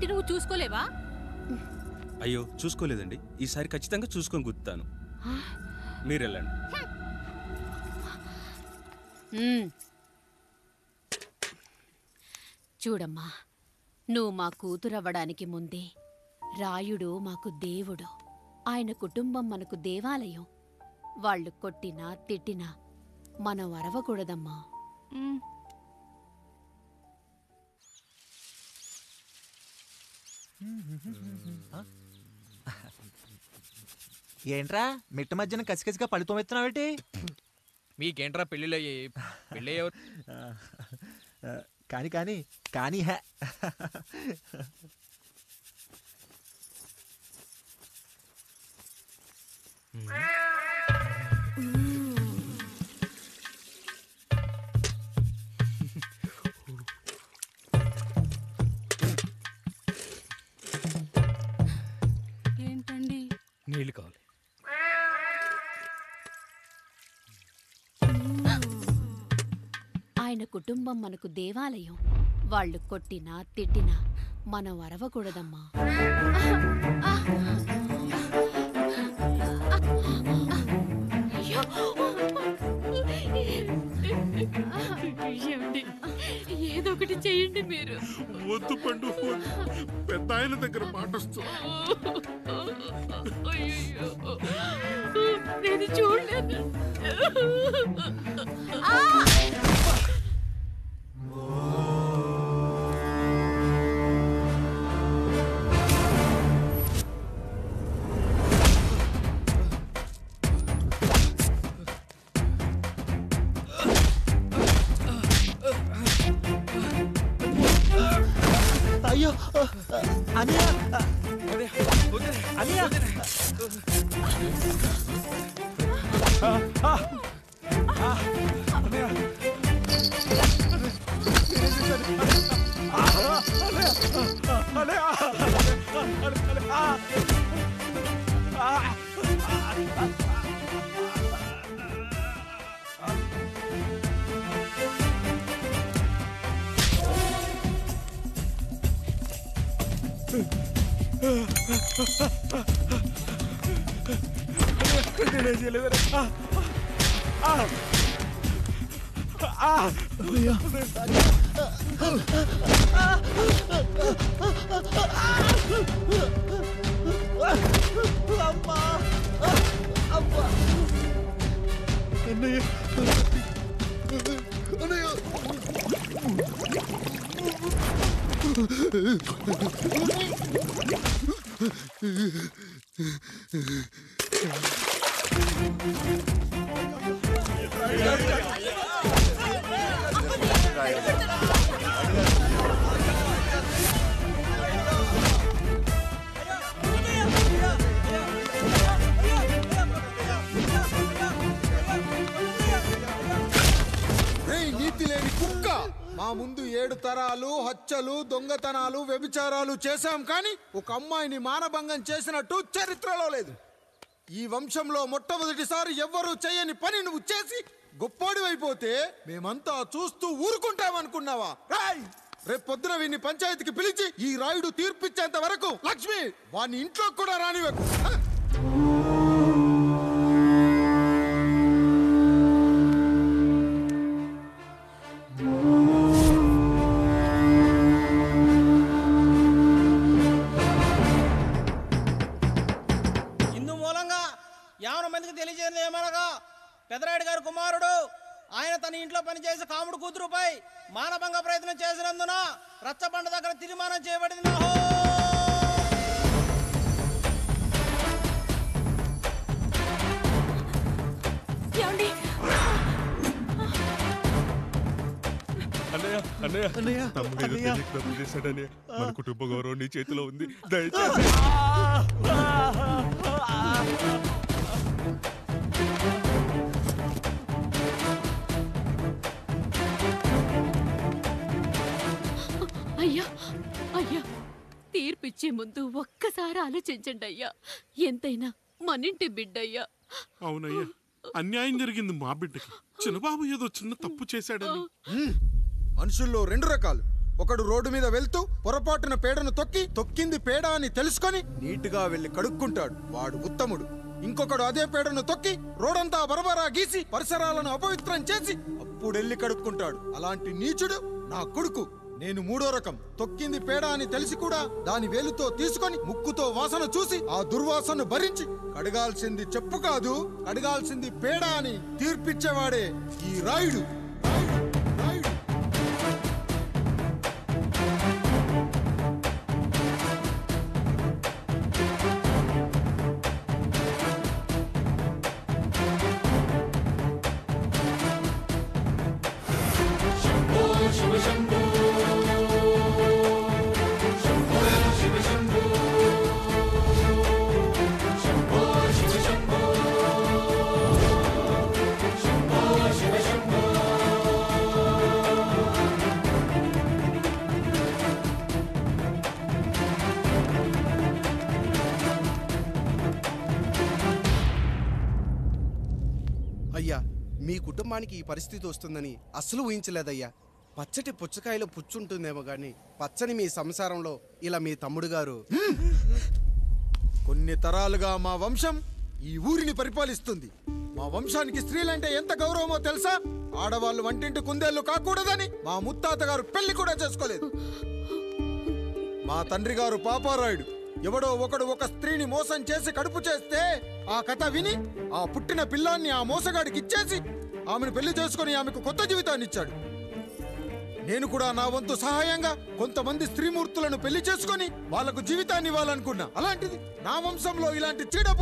ఏంటి నువ్వు చూసుకోలేవా? అయ్యో చూసుకోలేదండి, ఈసారి ఖచ్చితంగా చూసుకొని గుర్తాను. మీరు వెళ్ళండి. చూడమ్మా, నువ్వు మా కూతురవ్వడానికి ముందే రాయుడు మాకు దేవుడు, ఆయన కుటుంబం మనకు దేవాలయం. వాళ్ళు కొట్టినా తిట్టినా మనం అరవకూడదమ్మా. ఏంట్రా మిట్ట మధ్యన కసికసిగా పడితోమెత్తున్నావేటి? మీకేంట్రా పెళ్ళిళ్ళయ్యి? పెళ్ళి కానీ కానీ కానీ హే ఏంటండి? నీళ్ళు కావాలి. ఆయన కుటుంబం మనకు దేవాలయం. వాళ్ళు కొట్టినా తిట్టినా మనం అరవకూడదమ్మా. ఏదో ఒకటి చెయ్యండి మీరు. వద్దు పండు, పెద్ద ఆయన దగ్గర మాటొస్తుంది. నేను చూడలేదు. అయ్యో అనియా అనియా నీతి లేని కుక్క, మా ముందు 7 తరాలు హత్యలు, దొంగతనాలు, వ్యభిచారాలు చేశాం, కానీ ఒక అమ్మాయిని మానభంగం చేసినట్టు చరిత్రలో లేదు. ఈ వంశంలో మొట్టమొదటిసారి ఎవ్వరూ చేయని పని నువ్వు చేసి గొప్పోడివైపోతే మేమంతా చూస్తూ ఊరుకుంటామనుకున్నావా? రేపు పొద్దున వీడిని పంచాయతీకి పిలిచి ఈ రాయుడు తీర్పిచ్చేంత వరకు లక్ష్మి వాడిని ఇంట్లో కూడా రానివ్వకు. మందికి తెలియజేయడం ఏమనగా, పెదరాయుడు గారి కుమారుడు ఆయన తన ఇంట్లో పనిచేసే కాముడు కూతురుపై మానభంగ ప్రయత్నం చేసినందున రచ్చబండ దగ్గర తీర్మానం చేయబడింది. మన కుటుంబ గౌరవం నీ చేతిలో ఉంది, దయచేసి. అయ్యా అయ్యా, తీర్పిచ్చే ముందు ఒక్కసారి ఆలోచించండి అయ్యా. ఎంతైనా మనింటి బిడ్డయ్యా. అవునయ్యా, అన్యాయం జరిగింది మా బిడ్డకి. చిన్నబాబు ఏదో చిన్న తప్పు చేశాడని. మనుషుల్లో 2 రకాలు, ఒకడు రోడ్డు మీద వెళ్తూ పొరపాటున పేడను తొక్కింది పేడ అని తెలుసుకొని నీటుగా వెళ్లి కడుక్కుంటాడు, వాడు ఉత్తముడు. ఇంకొకడు అదే పేడను తొక్కి రోడంతా బరబరా గీసి పరిసరాలను అపవిత్రం చేసి అప్పుడెళ్ళి కడుక్కుంటాడు. అలాంటి నీచుడు నా కొడుకు. నేను మూడో రకం. తొక్కింది పేడ అని తెలిసి కూడా దాని వేలుతో తీసుకొని ముక్కుతో వాసన చూసి ఆ దుర్వాసనను భరించి కడగాల్సింది చెప్పు కాదు, కడగాల్సింది పేడ అని తీర్పిచ్చేవాడే ఈ రాయుడు. అయ్యా, మీ కుటుంబానికి ఈ పరిస్థితి వస్తుందని అస్సలు ఊహించలేదయ్యా. పచ్చటి పుచ్చకాయలో పుచ్చుంటుందేమో గాని పచ్చని మీ సంసారంలో ఇలా మీ తమ్ముడు గారు. కొన్ని తరాలుగా మా వంశం ఈ ఊరిని పరిపాలిస్తుంది. మా వంశానికి స్త్రీలంటే ఎంత గౌరవమో తెలుసా? ఆడవాళ్ళు వంటింటి కుందేళ్లు కాకూడదని మా ముత్తాత గారు పెళ్లి కూడా చేసుకోలేదు. మా తండ్రి గారు పాపారాయుడు ఎవడో ఒకడు ఒక స్త్రీని మోసం చేసి కడుపు చేస్తే ఆ కథ విని ఆ పుట్టిన పిల్లాన్ని ఆ మోసగాడికి ఇచ్చేసి ఆమెను పెళ్లి చేసుకుని ఆమెకు కొత్త జీవితాన్ని ఇచ్చాడు. నేను కూడా నా వంతు సహాయంగా కొంతమంది స్త్రీమూర్తులను పెళ్లి చేసుకుని వాళ్లకు జీవితాన్ని ఇవ్వాలనుకున్నా. అలాంటిది నా వంశంలో ఇలాంటి చీడ